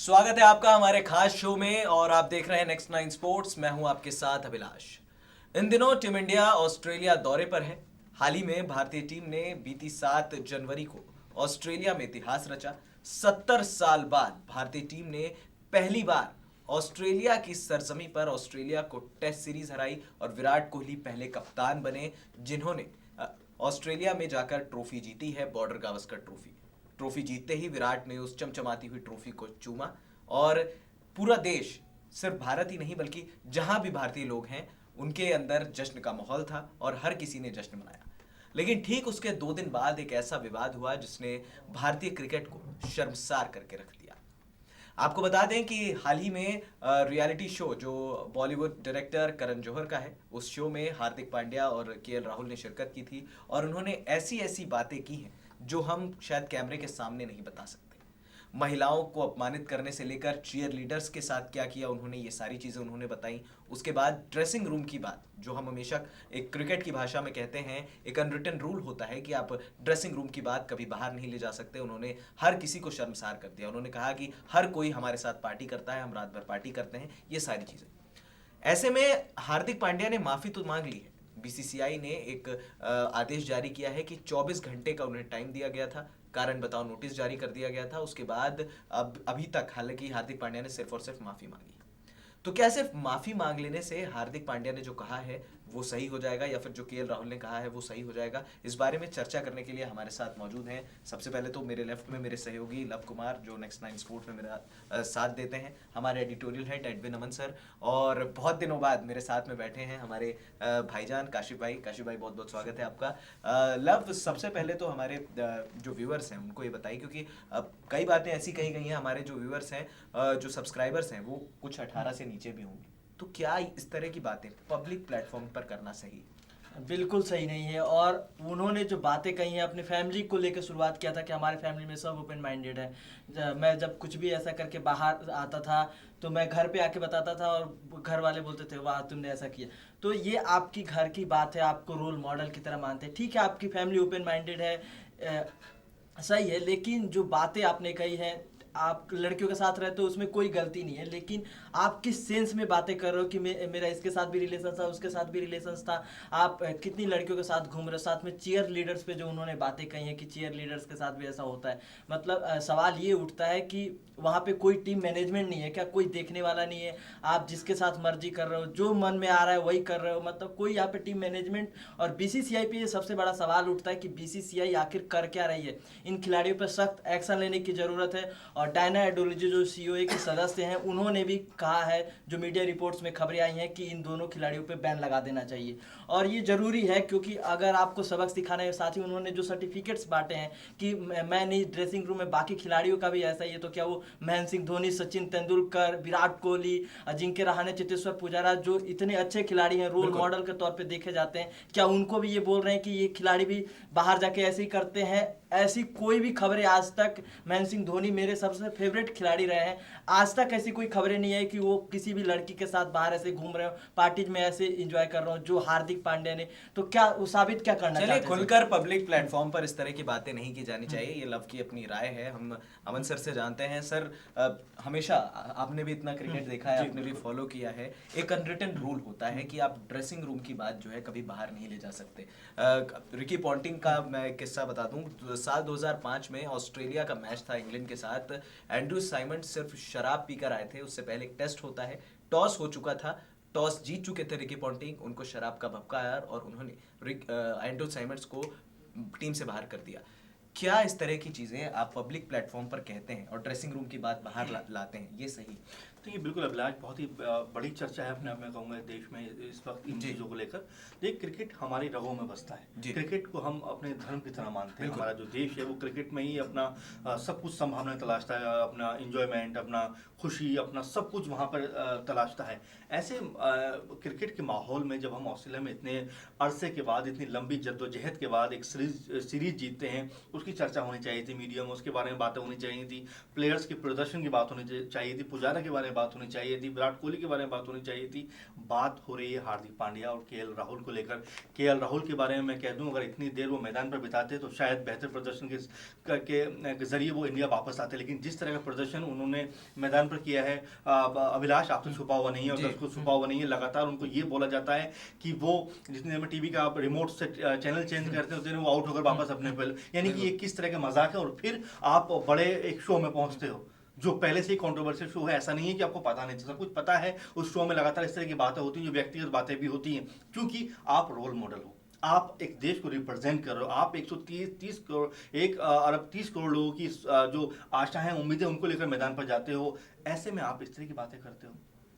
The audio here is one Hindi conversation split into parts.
स्वागत है आपका हमारे खास शो में और आप देख रहे हैं नेक्स्ट नाइन स्पोर्ट्स। मैं हूं आपके साथ अभिलाष। इन दिनों टीम इंडिया ऑस्ट्रेलिया दौरे पर है। हाल ही में भारतीय टीम ने बीती 7 जनवरी को ऑस्ट्रेलिया में इतिहास रचा। 70 साल बाद भारतीय टीम ने पहली बार ऑस्ट्रेलिया की सरजमी पर ऑस्ट्रेलिया को टेस्ट सीरीज हराई और विराट कोहली पहले कप्तान बने जिन्होंने ऑस्ट्रेलिया में जाकर ट्रॉफी जीती है, बॉर्डर गावस्कर ट्रॉफी। ट्रॉफी जीतते ही विराट ने उस चमचमाती हुई ट्रॉफी को चूमा और पूरा देश, सिर्फ भारत ही नहीं बल्कि जहां भी भारतीय लोग हैं उनके अंदर जश्न का माहौल था और हर किसी ने जश्न मनाया। लेकिन ठीक उसके 2 दिन बाद एक ऐसा विवाद हुआ जिसने भारतीय क्रिकेट को शर्मसार करके रख दिया। आपको बता दें कि हाल ही में रियलिटी शो जो बॉलीवुड डायरेक्टर करण जौहर का है, उस शो में हार्दिक पांड्या और केएल राहुल ने शिरकत की थी और उन्होंने ऐसी ऐसी बातें की हैं जो हम शायद कैमरे के सामने नहीं बता सकते। महिलाओं को अपमानित करने से लेकर चीयर लीडर्स के साथ क्या किया उन्होंने, ये सारी चीज़ें उन्होंने बताई। उसके बाद ड्रेसिंग रूम की बात, जो हम हमेशा एक क्रिकेट की भाषा में कहते हैं, एक अनरिटन रूल होता है कि आप ड्रेसिंग रूम की बात कभी बाहर नहीं ले जा सकते। उन्होंने हर किसी को शर्मसार कर दिया। उन्होंने कहा कि हर कोई हमारे साथ पार्टी करता है, हम रात भर पार्टी करते हैं, ये सारी चीज़ें। ऐसे में हार्दिक पांड्या ने माफ़ी तो मांग ली है। बीसीसीआई ने एक आदेश जारी किया है कि 24 घंटे का उन्हें टाइम दिया गया था, कारण बताओ नोटिस जारी कर दिया गया था। उसके बाद अब अभी तक हालांकि हार्दिक पांड्या ने सिर्फ और सिर्फ माफ़ी मांगी। तो क्या सिर्फ माफी मांग लेने से हार्दिक पांड्या ने जो कहा है वो सही हो जाएगा या फिर जो केएल राहुल ने कहा है वो सही हो जाएगा? इस बारे में चर्चा करने के लिए हमारे साथ मौजूद हैं सबसे पहले तो मेरे लेफ्ट में मेरे सहयोगी लव कुमार, जो नेक्स्ट नाइन स्पोर्ट्स में मेरा साथ देते हैं, हमारे एडिटोरियल हेड एडविन अमन सर, और बहुत दिनों बाद मेरे साथ में बैठे हैं हमारे भाईजान काशिफ भाई। काशिफ भाई, बहुत बहुत स्वागत है आपका। लव, सबसे पहले तो हमारे जो व्यूअर्स हैं उनको ये बताइए, क्योंकि कई बातें ऐसी कही गई हैं, हमारे जो व्यूअर्स हैं, जो सब्सक्राइबर्स हैं, वो कुछ 18 से नीचे भी होंगे, तो क्या इस तरह की बातें पब्लिक प्लेटफॉर्म पर करना सही है? बिल्कुल सही नहीं है। और उन्होंने जो बातें कही हैं अपनी फैमिली को लेकर शुरुआत किया था कि हमारे फैमिली में सब ओपन माइंडेड है। मैं जब कुछ भी ऐसा करके बाहर आता था तो मैं घर पे आके बताता था और घर वाले बोलते थे वाह तुमने ऐसा किया। तो ये आपकी घर की बात है, आपको रोल मॉडल की तरह मानते हैं। ठीक है, आपकी फैमिली ओपन माइंडेड है, सही है, लेकिन जो बातें आपने कही हैं, आप लड़कियों के साथ रहते हो उसमें कोई गलती नहीं है, लेकिन आप किस सेंस में बातें कर रहे हो कि मेरा इसके साथ भी रिलेशन था, उसके साथ भी रिलेशन था, आप कितनी लड़कियों के साथ घूम रहे हो, साथ में चीयर लीडर्स पे जो उन्होंने बातें कही हैं कि चीयर लीडर्स के साथ भी ऐसा होता है। मतलब सवाल ये उठता है कि वहाँ पे कोई टीम मैनेजमेंट नहीं है क्या? कोई देखने वाला नहीं है? आप जिसके साथ मर्जी कर रहे हो, जो मन में आ रहा है वही कर रहे हो, मतलब कोई यहाँ पे टीम मैनेजमेंट। और बीसीसीआई पे ये सबसे बड़ा सवाल उठता है कि बीसीसीआई आखिर कर क्या रही है? इन खिलाड़ियों पर सख्त एक्शन लेने की ज़रूरत है। और डायना एडोलॉजी जो सीओए के सदस्य हैं उन्होंने भी कहा है, जो मीडिया रिपोर्ट्स में खबरें आई हैं, कि इन दोनों खिलाड़ियों पे बैन लगा देना चाहिए। और ये ज़रूरी है क्योंकि अगर आपको सबक सिखाना है, साथ ही उन्होंने जो सर्टिफिकेट्स बांटे हैं कि मैं नहीं, ड्रेसिंग रूम में बाकी खिलाड़ियों का भी ऐसा ही है, तो क्या वो महेंद्र सिंह धोनी, सचिन तेंदुलकर, विराट कोहली, अजिंक्य रहाणे, चेतेश्वर पुजारा, जो इतने अच्छे खिलाड़ी हैं, रोल मॉडल के तौर पे देखे जाते हैं, क्या उनको भी ये बोल रहे हैं कि ये खिलाड़ी भी बाहर जाके ऐसे ही करते हैं? ऐसी कोई भी खबरें आज तक, महेंद्र सिंह धोनी मेरे सबसे फेवरेट खिलाड़ी रहे हैं, आज तक ऐसी कोई खबरें नहीं है कि वो किसी भी लड़की के साथ बाहर ऐसे घूम रहे हो, पार्टीज में ऐसे एंजॉय कर रहे हो जो हार्दिक पांड्या ने। तो क्या वो साबित क्या करना चलिए, चाहते थे? खुलकर पब्लिक प्लेटफॉर्म पर इस तरह की बातें नहीं की जानी चाहिए, ये लव की अपनी राय है। हम अमन सर से जानते हैं। सर, हमेशा आपने भी इतना क्रिकेट देखा है, आपने भी फॉलो किया है, एक अनरिटन रूल होता है कि आप ड्रेसिंग रूम की बात जो है कभी बाहर नहीं ले जा सकते। रिकी पॉन्टिंग का मैं एक किस्सा बता दूं। साल 2005 में ऑस्ट्रेलिया का मैच था इंग्लैंड के साथ। एंड्रू साइमंड सिर्फ शराब पीकर आए थे। उससे पहले एक टेस्ट होता है, टॉस हो चुका था, टॉस जीत चुके थे रिकी पॉन्टिंग, उनको शराब का भपका आया और उन्होंने एंड्रू साइमंड्स को टीम से बाहर कर दिया। क्या इस तरह की चीज़ें आप पब्लिक प्लेटफॉर्म पर कहते हैं और ड्रेसिंग रूम की बात बाहर लाते हैं, ये सही? तो ये बिल्कुल अभिलाष, बहुत ही बड़ी चर्चा है अपने आप में, कहूँगा देश में इस वक्त इन चीज़ों को लेकर। देखिए, क्रिकेट हमारी रगों में बसता है। क्रिकेट को हम अपने धर्म की तरह मानते हैं। हमारा जो देश है वो क्रिकेट में ही अपना सब कुछ संभावना तलाशता है, अपना इंजॉयमेंट, अपना खुशी, अपना सब कुछ वहाँ पर तलाशता है। ऐसे क्रिकेट के माहौल में जब हम ऑस्ट्रेलिया में इतने अरसे के बाद, इतनी लंबी जद्दोजहद के बाद एक सीरीज जीतते हैं, उसकी चर्चा होनी चाहिए थी मीडिया में, उसके बारे में बातें होनी चाहिए थी, प्लेयर्स के प्रदर्शन की बात होनी चाहिए थी, पुजारा के बारे में में बात होनी चाहिए थी, विराट कोहली के बारे में बात होनी चाहिए थी। बात हो रही है हार्दिक पांड्या और केएल राहुल को लेकर। केएल राहुल के बारे में मैं कह दूं, अगर इतनी देर वो मैदान पर बिताते तो शायद बेहतर प्रदर्शन के जरिए वो इंडिया वापस आते, लेकिन जिस तरह का प्रदर्शन उन्होंने मैदान पर किया है, अभिलाष आप तो छुपा हुआ नहीं है और दर्शकों छुपा हुआ नहीं है। लगातार उनको ये बोला जाता है कि वो जितने में टीवी का आप रिमोट से चैनल चेंज करते हैं उतने वो आउट होकर वापस अपने पे, यानी कि ये किस तरह का मजाक है। और फिर आप बड़े एक शो में पहुंचते हो जो पहले से ही कंट्रोवर्शियल शो है। ऐसा नहीं है कि आपको पता नहीं, सब कुछ पता है। उस शो में लगातार इस तरह की बातें होती हैं जो व्यक्तिगत बातें भी होती हैं, क्योंकि आप रोल मॉडल हो, आप एक देश को रिप्रेजेंट कर रहे हो, आप 130 करोड़ 1 अरब 30 करोड़ लोगों की जो आशाएं उम्मीदें उनको लेकर मैदान पर जाते हो। ऐसे में आप इस तरह की बातें करते हो।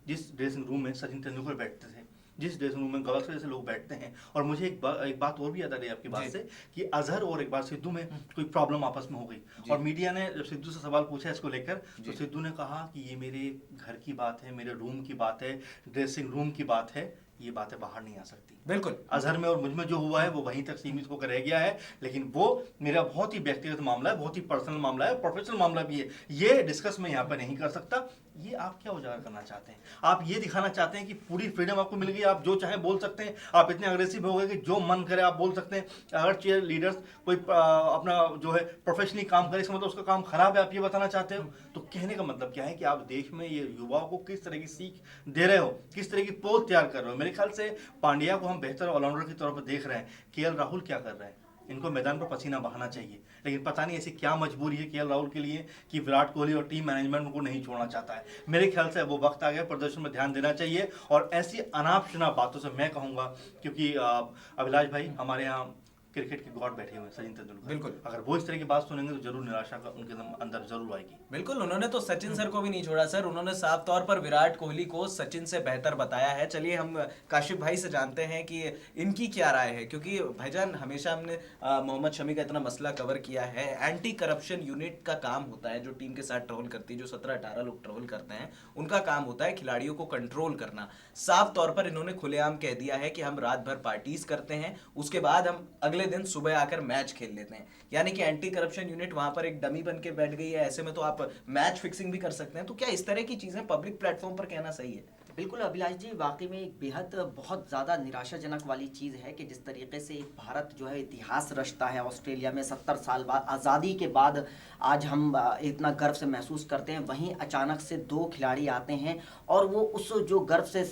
जिस ड्रेसिंग रूम में सचिन तेंदुलकर बैठते थे, जिस ड्रेसिंग रूम में गवास्कर जैसे लोग बैठते हैं, और मुझे एक बात और भी याद आ रही है आपकी बात से कि अजहर और एक बार सिद्धू में कोई प्रॉब्लम आपस में हो गई और मीडिया ने जब सिद्धू से सवाल पूछा इसको लेकर तो सिद्धू ने कहा कि ये मेरे घर की बात है, मेरे रूम की बात है, ड्रेसिंग रूम की बात है, ये बातें बाहर नहीं आ सकती। बिल्कुल अजहर में और मुझ में जो हुआ है वो वहीं तक सीमित होकर रह गया है, लेकिन वो मेरा बहुत ही व्यक्तिगत मामला है, बहुत ही पर्सनल मामला है, प्रोफेशनल मामला भी है। ये डिस्कस मैं यहाँ पर नहीं कर सकता। ये आप क्या उजागर करना चाहते हैं? आप ये दिखाना चाहते हैं कि पूरी फ्रीडम आपको मिल गई, आप जो चाहे बोल सकते हैं, आप इतने अग्रेसिव हो गए कि जो मन करे आप बोल सकते हैं। अगर चीयर लीडर्स कोई अपना जो है प्रोफेशनली काम करे, इसका मतलब उसका काम खराब है, आप ये बताना चाहते हो? तो कहने का मतलब क्या है कि आप देश में ये युवाओं को किस तरह की सीख दे रहे हो, किस तरह की पोल तैयार कर रहे हो। मेरे ख्याल से पांड्या को हम बेहतर ऑलराउंडर के तौर पर देख रहे हैं। केएल राहुल क्या कर रहे हैं? इनको मैदान पर पसीना बहाना चाहिए, लेकिन पता नहीं ऐसी क्या मजबूरी है केएल राहुल के लिए कि विराट कोहली और टीम मैनेजमेंट उनको नहीं छोड़ना चाहता है। मेरे ख्याल से वो वक्त आ गया, प्रदर्शन में ध्यान देना चाहिए। और ऐसी अनाप शनाप बातों से मैं कहूंगा, क्योंकि अभिलाष भाई हमारे यहाँ क्रिकेट के गॉड बैठे हुए हैं सचिन तेंदुलकर, बिल्कुल, अगर वो इस तरह की बात सुनेंगे तो जरूर निराशा का उनके अंदर जरूर आएगी। बिल्कुल। उन्होंने तो सचिन सर को भी नहीं छोड़ा सर, उन्होंने साफ तौर पर विराट कोहली को सचिन से बेहतर बताया है। चलिए हम काशिफ भाई से जानते हैं कि इनकी क्या राय है, क्योंकि भाईजान हमेशा हमने मोहम्मद शमी का इतना मसला कवर किया है। एंटी करप्शन यूनिट का काम होता है, जो टीम के साथ ट्रोल करती है, जो 17-18 लोग ट्रोल करते हैं, उनका काम होता है खिलाड़ियों को कंट्रोल करना। साफ तौर पर इन्होंने खुलेआम कह दिया है कि हम रात भर पार्टीज करते हैं, उसके बाद हम अगले दिन सुबह आकर मैच खेल लेते हैं। यानी कि एंटी करप्शन यूनिट वहां पर एक डमी बन के बैठ गई है। ऐसे में तो आप मैच फिक्सिंग भी कर सकते हैं। तो क्या इस तरह की चीजें पब्लिक प्लेटफॉर्म पर कहना सही है? बिल्कुल अभिलाष जी, वाकई में एक बेहद बहुत ज़्यादा निराशाजनक वाली चीज़ है कि जिस तरीके से एक भारत जो है इतिहास रचता है ऑस्ट्रेलिया में 70 साल बाद, आज़ादी के बाद आज हम इतना गर्व से महसूस करते हैं, वहीं अचानक से 2 खिलाड़ी आते हैं और वो उस जो गर्व से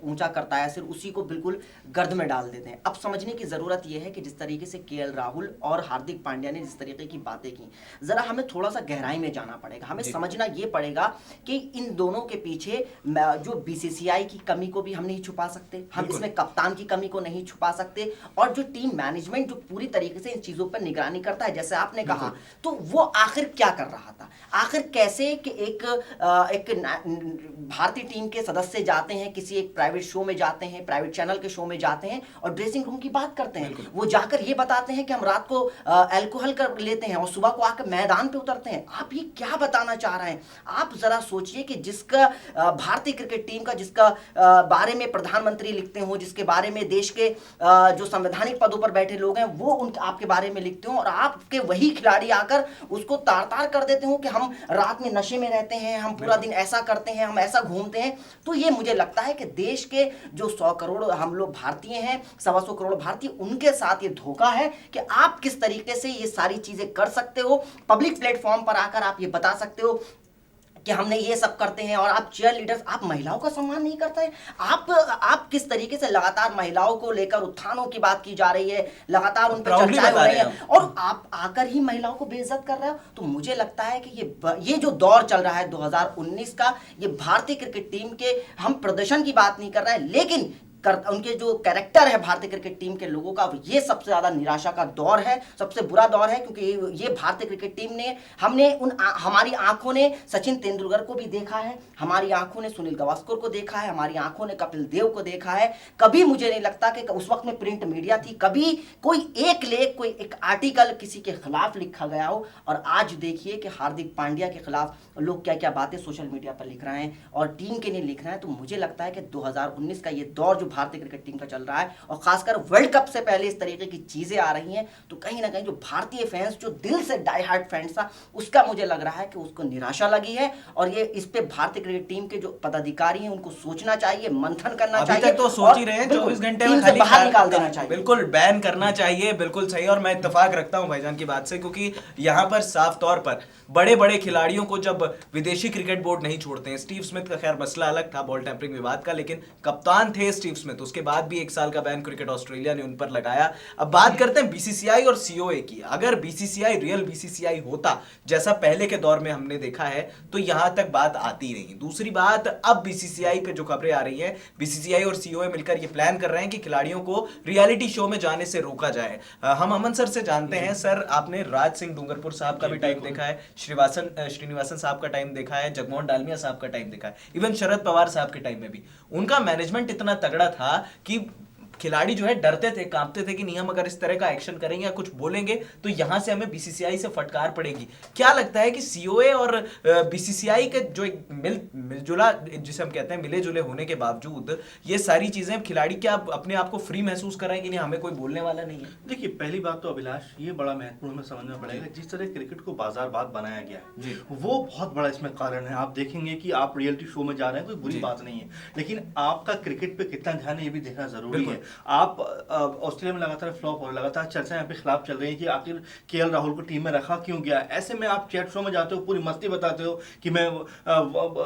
ऊंचा करता है सिर्फ उसी को बिल्कुल गर्द में डाल देते हैं। अब समझने की ज़रूरत यह है कि जिस तरीके से केएल राहुल और हार्दिक पांड्या ने जिस तरीके की बातें की, ज़रा हमें थोड़ा सा गहराई में जाना पड़ेगा। हमें समझना ये पड़ेगा कि इन दोनों के पीछे जो बीसीसीआई की कमी को भी हम नहीं छुपा सकते, हम इसमें कप्तान की कमी को नहीं छुपा सकते, और जो टीम मैनेजमेंट जो पूरी तरीके से इन चीज़ों पर निगरानी करता है, जैसे आपने कहा, तो वो आखिर क्या कर रहा था? आखिर कैसे कि एक भारतीय टीम के सदस्य जाते हैं किसी एक प्राइवेट शो में जाते हैं, प्राइवेट चैनल के शो में जाते हैं और ड्रेसिंग रूम की बात करते हैं, वो जाकर ये बताते हैं कि हम रात को अल्कोहल कर लेते हैं और सुबह को आकर मैदान पे उतरते हैं। आप ये क्या बताना चाह रहे हैं? आप जरा सोचिए कि जिसका भारतीय क्रिकेट टीम का जिसका बारे में प्रधानमंत्री लिखते हो, जिसके बारे में देश के जो संवैधानिक पदों पर बैठे लोग हैं वो उनके आपके बारे में लिखते हो, और आपके वही खिलाड़ी आकर उसको तार कर देते हो कि हम रात में नशे में रहते हैं, हम पूरा दिन ऐसा करते हैं, हम ऐसा घूमते हैं। तो ये मुझे लगता है कि देश के जो 100 करोड़ हम लोग भारतीय हैं, 125 करोड़ भारतीय, उनके साथ ये धोखा है कि आप किस तरीके से ये सारी चीजें कर सकते हो। पब्लिक प्लेटफॉर्म पर आकर आप ये बता सकते हो कि हमने ये सब करते हैं, और आप चीयर लीडर्स, आप महिलाओं का सम्मान नहीं करते हैं। आप किस तरीके से लगातार महिलाओं को लेकर उत्थानों की बात की जा रही है, लगातार उन पर चर्चाएं हो रही हैं, और आप आकर ही महिलाओं को बेइज्जत कर रहे हो। तो मुझे लगता है कि ये जो दौर चल रहा है 2019 का, ये भारतीय क्रिकेट टीम के, हम प्रदर्शन की बात नहीं कर रहे हैं, लेकिन उनके जो कैरेक्टर है भारतीय क्रिकेट टीम के लोगों का, ये सबसे ज्यादा निराशा का दौर है, सबसे बुरा दौर है। क्योंकि ये भारतीय क्रिकेट टीम ने, हमारी आंखों ने सचिन तेंदुलकर को भी देखा है, हमारी आंखों ने सुनील गावस्कर को देखा है, हमारी आंखों ने कपिल देव को देखा है। कभी मुझे नहीं लगता कि उस वक्त में प्रिंट मीडिया थी, कभी कोई एक लेख, कोई एक आर्टिकल किसी के खिलाफ लिखा गया हो। और आज देखिए कि हार्दिक पांड्या के खिलाफ लोग क्या क्या बातें सोशल मीडिया पर लिख रहे हैं और टीम के लिए लिख रहे हैं। तो मुझे लगता है कि 2019 का ये दौर जो भारतीय क्रिकेट टीम का चल रहा है, और खासकर वर्ल्ड कप से पहले इस तरीके की चीजें आ रही हैं, तो कहीं ना कहीं जो भारतीय फैंस, जो दिल से डाई हार्ट फैंस था, उसका मुझे लग रहा है कि उसको निराशा लगी है। और ये इस पे भारतीय क्रिकेट टीम के जो पदाधिकारी हैं उनको सोचना चाहिए, मंथन करना अभी चाहिए। तक तो सोच ही रहे हैं, 24 घंटे में खाली बाहर निकाल देना चाहिए, बिल्कुल बैन करना चाहिए। बिल्कुल सही, और मैं इत्तेफाक रखता हूं भाईजान की बात से, क्योंकि यहाँ पर साफ तौर पर बड़े बड़े खिलाड़ियों को जब विदेशी क्रिकेट बोर्ड नहीं छोड़ते हैं, स्टीव स्मिथ का खैर मसला अलग था बॉल टेम्परिंग विवाद का, लेकिन कप्तान थे स्टीव स्मिथ, उसके बाद भी 1 साल का बैन क्रिकेट ऑस्ट्रेलिया ने उन पर लगाया। अब बात करते हैं बीसीसीआई और सीओए की। अगर बीसीसीआई रियल बीसीसीआई होता जैसा पहले के दौर में हमने देखा है, तो यहां तक बात आती नहीं। दूसरी बात, अब बीसीसीआई पे जो खबरें आ रही हैं, बीसीसीआई और सीओए मिलकर ये प्लान कर रहे हैं कि खिलाड़ियों को रियलिटी शो में जाने से रोका जाए। हम अमन सर से जानते हैं, सर आपने राज सिंह डूंगरपुर साहब का भी टाइम देखा है, श्रीनिवासन साहब का टाइम देखा है, जगमोहन डालमिया साहब का टाइम देखा है, इवन शरद पवार साहब के टाइम में भी उनका मैनेजमेंट इतना तगड़ा था कि खिलाड़ी जो है डरते थे, कांपते थे कि नहीं हम अगर इस तरह का एक्शन करेंगे या कुछ बोलेंगे तो यहां से हमें बीसीसीआई से फटकार पड़ेगी। क्या लगता है कि सीओए और बीसीसीआई के जो एक मिलजुला, जिसे हम कहते हैं मिले जुले होने के बावजूद, ये सारी चीजें खिलाड़ी क्या अपने आप को फ्री महसूस कर रहे हैं कि नहीं हमें कोई बोलने वाला नहीं है? देखिए, पहली बात तो अभिलाष, ये बड़ा महत्वपूर्ण हमें समझना पड़ेगा, जिस तरह क्रिकेट को बाजारबाद बनाया गया है वो बहुत बड़ा इसमें कारण है। आप देखेंगे कि आप रियलिटी शो में जा रहे हैं, कोई बुरी बात नहीं है, लेकिन आपका क्रिकेट पे कितना ध्यान है ये भी देखना जरूरी है। आप ऑस्ट्रेलिया में लगातार फ्लॉप हो रहे, लगातार चर्चाएं यहाँ पे खिलाफ चल रही है कि आखिर केएल राहुल को टीम में रखा क्यों गया। ऐसे में आप चैट शो में जाते हो, पूरी मस्ती बताते हो कि मैं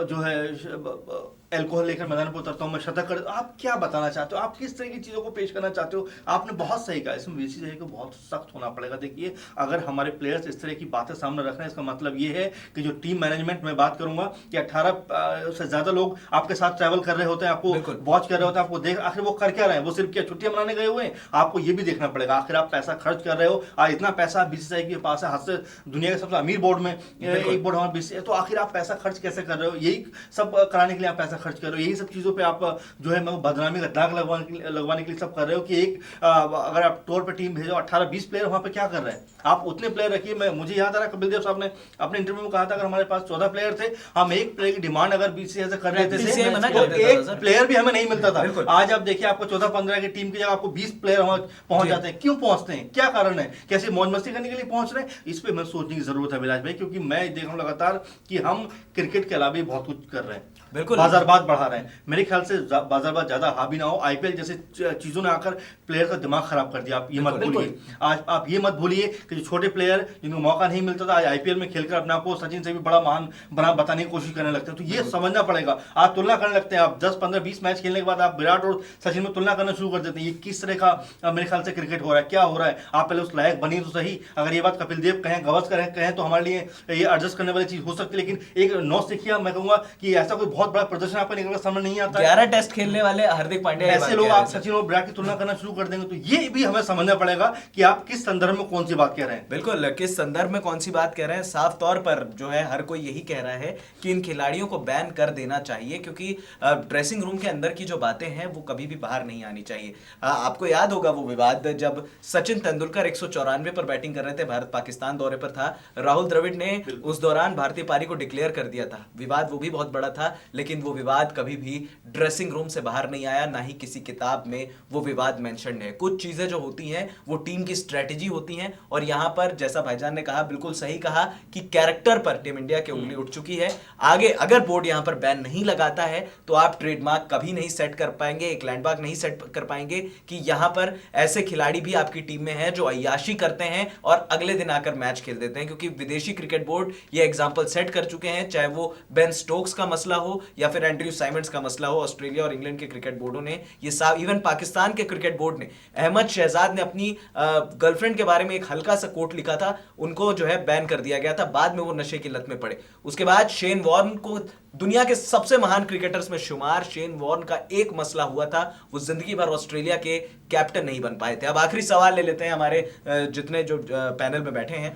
जो है एल्कोहल लेकर मैदान पर उतरता हूं, मैं शतक कर, आप क्या बताना चाहते हो, आप किस तरह की चीजों को पेश करना चाहते हो? आपने बहुत सही कहा, इसमें बीसीसीआई को बहुत सख्त होना पड़ेगा। देखिए, अगर हमारे प्लेयर्स इस तरह की बातें सामने रख रहे हैं, इसका मतलब ये है कि जो टीम मैनेजमेंट में बात करूंगा कि 18 से ज्यादा लोग आपके साथ ट्रैवल कर रहे होते हैं, आपको वॉच कर रहे होते हैं, आपको देख, आखिर वो कर क्या रहे हैं? वो सिर्फ क्या छुट्टियां मनाने गए हुए हैं? आपको ये भी देखना पड़ेगा, आखिर आप पैसा खर्च कर रहे हो, आज इतना पैसा बीसीसीआई के पास है, हाथ से दुनिया के सबसे अमीर बोर्ड में एक बोर्ड हमारा बीसीसीआई, तो आखिर आप पैसा खर्च कैसे कर रहे हो? यही सब कराने के लिए आप पैसा खर्च कर रहे हो, यही सब चीजों पे आप जो है बदनामी का दाग लगवाने के लिए सब कर रहे हो कि एक अगर आप टूर पे टीम भेजो 18-20 प्लेयर वहां पे क्या कर रहे हैं? आप उतने प्लेयर रखिए। मैं मुझे याद आ रहा कपिल देव साहब ने अपने इंटरव्यू में कहा था अगर हमारे पास 14 प्लेयर थे, हम एक प्लेयर की डिमांड अगर बीसीसीआई से कर रहे थे तो एक प्लेयर भी हमें नहीं मिलता था। आज आप देखिए, आपको 14-15 की टीम की जगह आपको 20 प्लेयर वहां पहुंच जाते हैं। क्यों पहुंचते हैं? क्या कारण है? कैसे मौज मस्ती करने के लिए पहुंच रहे हैं? इस पे मैं सोचने की जरूरत है विलास भाई, क्योंकि मैं देख रहा हूं लगातार कि हम क्रिकेट के अलावा भी बहुत कुछ कर रहे हैं, बिल्कुल बाजारबाद बढ़ा रहे हैं। मेरे ख्याल से बाजारबाद ज्यादा हावी ना हो। आईपीएल जैसे चीजों ने आकर प्लेयर का दिमाग खराब कर दिया। आप ये मत भूलिए, आज आप ये मत भूलिए कि जो छोटे प्लेयर जिनको मौका नहीं मिलता था, आज आईपीएल में खेलकर अपने आप को सचिन से भी बड़ा महान बना बताने की कोशिश करने लगते हैं। तो ये समझना पड़ेगा। आप तुलना करने लगते हैं, आप 10-15-20 मैच खेलने के बाद आप विराट और सचिन में तुलना करना शुरू कर देते हैं। ये किस तरह का मेरे ख्याल से क्रिकेट हो रहा है, क्या हो रहा है? आप पहले उस लायक बनिए तो सही। अगर ये बात कपिल देव कहें, गावस्कर कहें तो हमारे लिए ये एडजस्ट करने वाली चीज हो सकती है, लेकिन एक नौसिखिया मैं कहूंगा कि ऐसा कोई बहुत बड़ा प्रदर्शन आपका निकल समझ नहीं आता। 11 टेस्ट खेलने वाले हार्दिक पांड्या, ऐसे लोग आप सचिन और विराट की तुलना करना शुरू कर देंगे, तो ये भी हमें समझना पड़ेगा कि आप किस संदर्भ में कौन सी बात कह रहे हैं। बिल्कुल, किस संदर्भ में कौन सी बात कह रहे हैं। साफ तौर पर जो है हर कोई यही कह रहा है कि इन खिलाड़ियों को बैन कर देना चाहिए, क्योंकि ड्रेसिंग रूम के अंदर की जो बातें हैं वो कभी भी बाहर नहीं आनी चाहिए। आपको याद होगा वो विवाद जब सचिन तेंदुलकर 194 पर बैटिंग कर रहे थे, भारत पाकिस्तान दौरे पर था, राहुल द्रविड़ ने उस दौरान भारतीय पारी को डिक्लेयर कर दिया था। विवाद वो भी बहुत बड़ा था, लेकिन वो विवाद कभी भी ड्रेसिंग रूम से बाहर नहीं आया, ना ही किसी किताब में वो विवाद मेंशन है। कुछ चीजें जो होती हैं वो टीम की स्ट्रेटेजी होती हैं, और यहां पर जैसा भाईजान ने कहा, बिल्कुल सही कहा कि कैरेक्टर पर टीम इंडिया की उंगली उठ चुकी है। आगे अगर बोर्ड यहां पर बैन नहीं लगाता है तो आप ट्रेडमार्क कभी नहीं सेट कर पाएंगे, एक लैंडमार्क नहीं सेट कर पाएंगे कि यहां पर ऐसे खिलाड़ी भी आपकी टीम में हैं जो अय्याशी करते हैं और अगले दिन आकर मैच खेल देते हैं। क्योंकि विदेशी क्रिकेट बोर्ड ये एग्जाम्पल सेट कर चुके हैं, चाहे वो बेन स्टोक्स का मसला हो या फिर एंड्रयू साइमंड्स का मसला हो। ऑस्ट्रेलिया और इंग्लैंड के क्रिकेट बोर्डों ने ये इवन पाकिस्तान के क्रिकेट बोर्ड ने, अहमद शहजाद ने अपनी गर्लफ्रेंड के बारे में एक हल्का सा कोट लिखा था, उनको जो है बैन कर दिया गया था। बाद में वो नशे की लत में पड़े। उसके बाद शेन वॉर्न को दुनिया के सबसे महान क्रिकेटर्स में शुमार शेन वॉर्न का एक मसला हुआ था, वो जिंदगी भर ऑस्ट्रेलिया के कैप्टन नहीं बन पाए थे। अब आखिरी सवाल ले लेते हैं हमारे जितने जो पैनल में बैठे हैं।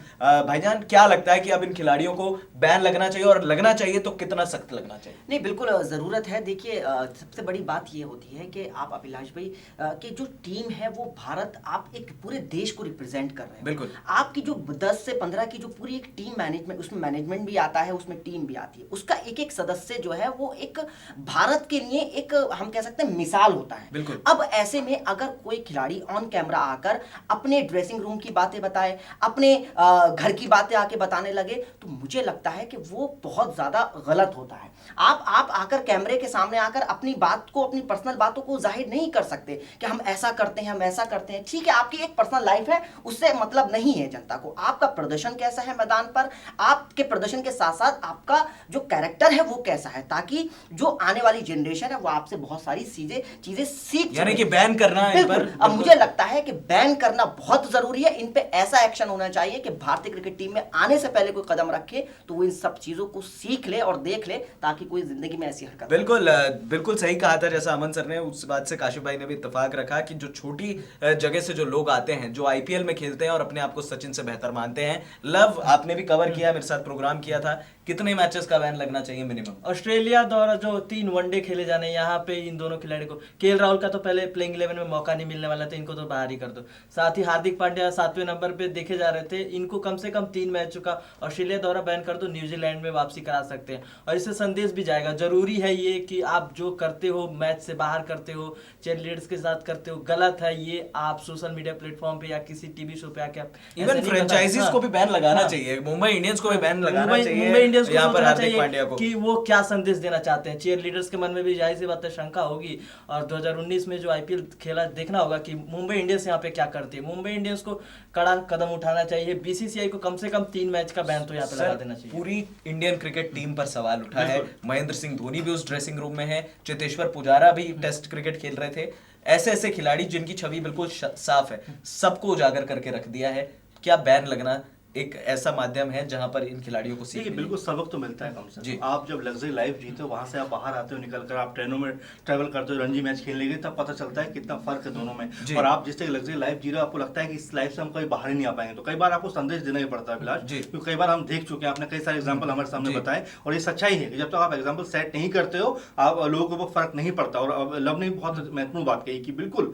भाईजान, क्या लगता है कि अब इन खिलाड़ियों को बैन लगना चाहिए, और लगना चाहिए तो कितना सख्त लगना चाहिए? नहीं, बिल्कुल जरूरत है। देखिए, सबसे बड़ी बात ये होती है कि आप अभिलाष भाई कि जो टीम है वो भारत, आप एक पूरे देश को रिप्रेजेंट कर रहे हैं। बिल्कुल। आपकी जो 10 से 15 की जो पूरी एक टीम मैनेजमेंट, उसमें मैनेजमेंट भी आता है, उसमें टीम भी आती है, उसका एक एक सदस्य जो है वो एक भारत के लिए एक हम कह सकते हैं मिसाल होता है। बिल्कुल। अब ऐसे में अगर कोई खिलाड़ी ऑन कैमरा आकर अपने ड्रेसिंग रूम की बातें बताए, अपने घर की बातें आके बताने लगे, तो मुझे लगता है कि वो बहुत ज्यादा गलत होता है। आप आकर कैमरे के सामने आकर अपनी बात को, अपनी पर्सनल बातों को जाहिर नहीं कर सकते कि हम ऐसा करते हैं, हम ऐसा करते हैं। ठीक है, आपकी एक पर्सनल लाइफ है, उससे मतलब नहीं है जनता को। आपका प्रदर्शन कैसा है मैदान पर, आपके प्रदर्शन के साथ साथ आपका जो कैरेक्टर है वो कैसा है, ताकि जो आने वाली जनरेशन है वो आपसे बहुत सारी चीजें सीख, यानी कि बैन करना है इन पर। अब मुझे लगता है कि बैन करना बहुत जरूरी है। इन पे ऐसा एक्शन होना चाहिए कि भारतीय क्रिकेट टीम में आने से पहले कोई कदम रखे तो वो इन सब चीजों को सीख ले और देख ले, ताकि कोई जिंदगी में ऐसी हरकत। बिल्कुल बिल्कुल सही कहा था, जैसा अमन सर ने, उस बात से काशिफ भाई ने भी इत्तेफाक रखा कि जो छोटी जगह से जो लोग आते हैं, जो आईपीएल में खेलते हैं और अपने आप को सचिन से बेहतर मानते हैं। लव, आपने भी कवर किया, मेरे साथ प्रोग्राम किया था, कितने मैचेस का बैन लगना चाहिए मिनिमम? ऑस्ट्रेलिया द्वारा जो 3 वनडे खेले जाने, यहाँ पे इन दोनों खिलाड़ी को, केएल राहुल का तो पहले प्लेइंग 11 में मौका नहीं मिलने वाला था, इनको तो बाहर ही कर दो। साथ ही हार्दिक पांड्या 7वें नंबर पे देखे जा रहे थे, इनको कम से कम 3 मैचों का ऑस्ट्रेलिया द्वारा बैन कर दो, न्यूजीलैंड में वापसी करा सकते हैं। और इससे संदेश भी जाएगा, जरूरी है ये कि आप जो करते हो मैच से बाहर करते हो, चीयरलीडर्स के साथ करते हो, गलत है ये। आप सोशल मीडिया प्लेटफॉर्म पे या किसी टीवी शो पे आके इवन फ्रेंचाइजीज को भी बैन लगाना चाहिए, मुंबई इंडियंस को भी बैन लगाना चाहिए, मुंबई इंडियंस को यहाँ पर सोचना हार्दिक चाहिए पांड्या को कि वो क्या संदेश देना चाहते हैं। चीयर लीडर्स के मन में भी जाहिर सी बात है शंका होगी, और 2019 में जो आईपीएल खेला देखना होगा कि मुंबई इंडियंस यहाँ पे क्या करती है। मुंबई इंडियंस को कड़ा कदम उठाना चाहिए, बीसीसीआई को कम से कम 3 मैच का बैन तो यहाँ पे लगा देना चाहिए। पूरी इंडियन क्रिकेट टीम पर सवाल उठा है। महेंद्र सिंह धोनी भी उस ड्रेसिंग रूम में है, चेतेश्वर पुजारा भी टेस्ट क्रिकेट खेल रहे थे। ऐसे ऐसे खिलाड़ी जिनकी छवि बिल्कुल साफ है, सबको उजागर करके रख दिया है। क्या बैन लगना एक ऐसा माध्यम है जहां पर इन खिलाड़ियों को सीख बिल्कुल सबक तो मिलता है कम से जी। कम। आप जब लग्जरी लाइफ जीते हो, वहां से आप बाहर आते हो, निकल कर आप ट्रेनों में ट्रैवल करते हो रणजी मैच खेलने के लिए, तब पता चलता है कितना फर्क है दोनों में। और आप जिस तरह लग्जरी लाइफ जी रहे हो, आपको लगता है कि इस लाइफ से हम कहीं बाहर ही नहीं आ पाएंगे, तो कई बार आपको संदेश देना ही पड़ता है अभिलाष, क्योंकि कई बार हम देख चुके हैं, आपने कई सारे एग्जाम्पल हमारे सामने बताए, और ये सच्चाई है कि जब तक आप एग्जाम्पल सेट नहीं करते हो, आप लोगों को वो फर्क नहीं पड़ता। और लव ने बहुत महत्वपूर्ण बात कही कि बिल्कुल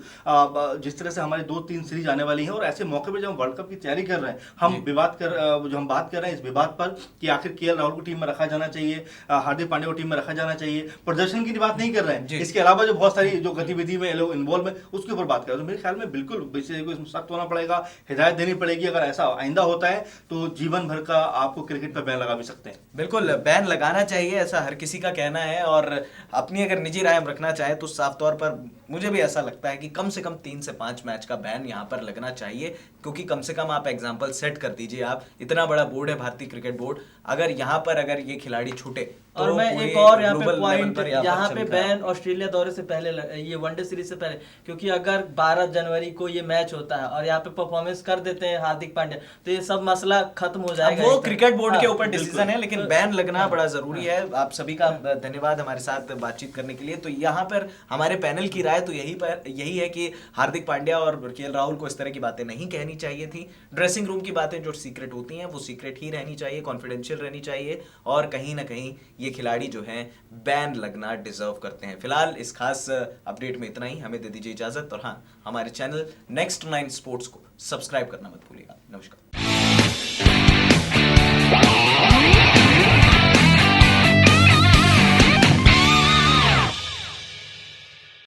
जिस तरह से हमारी 2-3 सीरीज आने वाली है, और ऐसे मौके पर जब हम वर्ल्ड कप की तैयारी कर रहे हैं, हम जो हम बात कर रहे हैं इस विवाद पर कि आखिर केएल राहुल को टीम में रखा जाना चाहिए, हार्दिक पांड्या को टीम में रखा जाना चाहिए, प्रदर्शन की बात नहीं कर रहे हैं, इसके अलावा जो बहुत सारी जो गतिविधि में लोग इन्वॉल्व है उसके ऊपर बात कर रहे हैं। तो मेरे ख्याल में बिल्कुल सख्त होना पड़ेगा, हिदायत देनी पड़ेगी। अगर ऐसा आइंदा होता है तो जीवन भर का आपको क्रिकेट पर बैन लगा भी सकते हैं। बिल्कुल बैन लगाना चाहिए, ऐसा हर किसी का कहना है। और अपनी अगर निजी राय हम रखना चाहे तो साफ तौर पर मुझे भी ऐसा लगता है कि कम से कम 3 से 5 मैच का बैन यहाँ पर लगना चाहिए, क्योंकि कम से कम आप एग्जाम्पल सेट कर दीजिए। आप इतना बड़ा बोर्ड है भारतीय क्रिकेट बोर्ड, अगर यहाँ पर अगर ये खिलाड़ी छूटे तो और मैं एक और यहाँ पे पॉइंट, यहाँ पे बैन ऑस्ट्रेलिया दौरे से पहले, ये वनडे सीरीज से पहले, क्योंकि अगर 12 जनवरी को ये मैच होता है और यहाँ पे परफॉर्मेंस कर देते हैं हार्दिक पांड्या, तो ये सब मसला खत्म हो जाएगा। वो क्रिकेट बोर्ड के ऊपर डिसीजन है, लेकिन बैन लगना बड़ा जरूरी है। आप सभी का धन्यवाद हमारे साथ बातचीत करने के लिए। तो यहाँ पर हमारे पैनल की राय तो यही है कि हार्दिक पांड्या और केएल राहुल को इस तरह की बातें नहीं कहनी चाहिए थी। ड्रेसिंग रूम की बातें जो सीक्रेट होती हैं वो सीक्रेट ही रहनी चाहिए, कॉन्फिडेंशियल रहनी चाहिए, और कहीं ना कहीं ये खिलाड़ी जो हैं बैन लगना डिजर्व करते हैं। फिलहाल इस खास अपडेट में इतना ही, हमें दे दीजिए इजाजत। और हाँ, हमारे चैनल नेक्स्ट 9 स्पोर्ट्स को सब्सक्राइब करना मत भूलिएगा। नमस्कार।